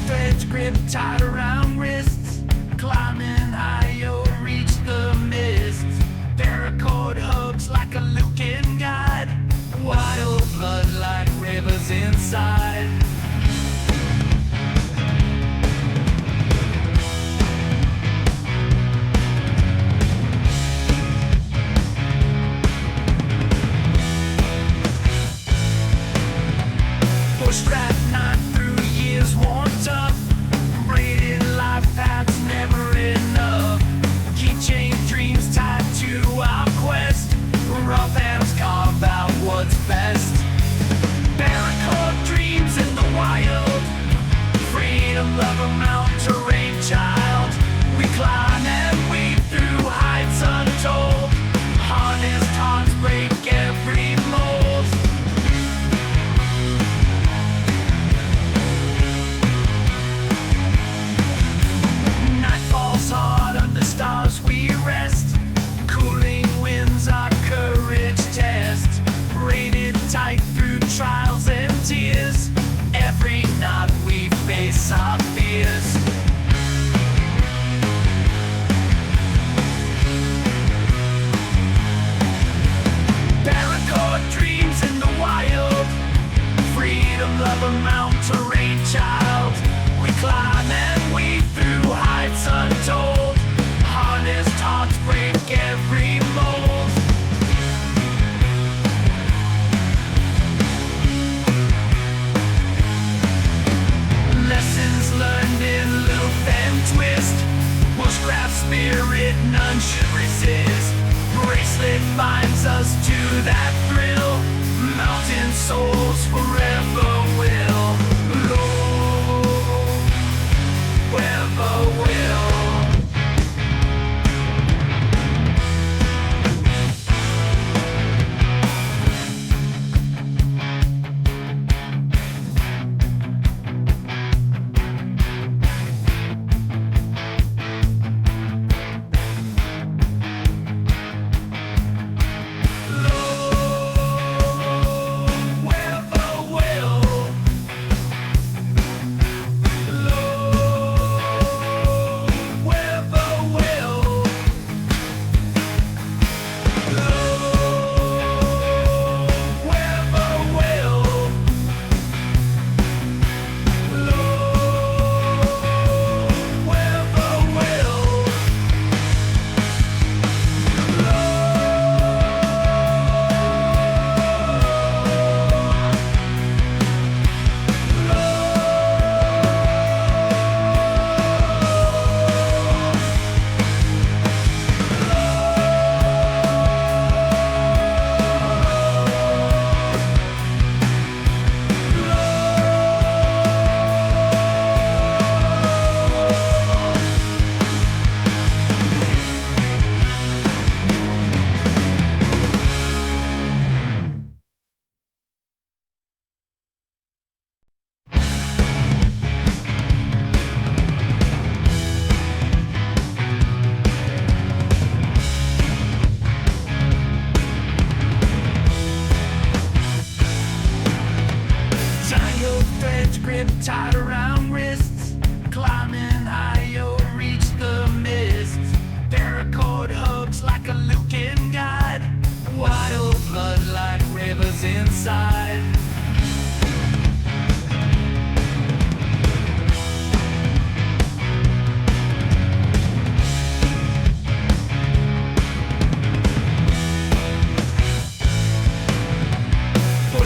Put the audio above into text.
threads grip tight around wrists, climbing higher, reach the mist. Paracord hugs like a looking guide, wild blood like rivers inside. Bushcraft 9 through years worn tough, braided life paths never enough. Keychain dreams tied to our quest, rough hands carve out what's best. Paracord dreams in the wild, freedom, love, a mountain terrain child. We climb and weave through heights untold, harnessed hearts break every mold. Hard under stars we rest, cooling winds our courage test. Braided tight through trials and tears, every night we face our fears. Paracord dreams in the wild, freedom, love, a mountain terrain child. We climb and weave through heights untold, harnessed hearts break every mold. Lessons learned in loop and twist, bushcraft spirit none should resist. Bracelet binds us to that thrill, mountain souls forever will. Whoever will. Grip tight around wrists, climbing higher, reach the mist. Paracord hugs like a looking guide, wild blood like rivers inside.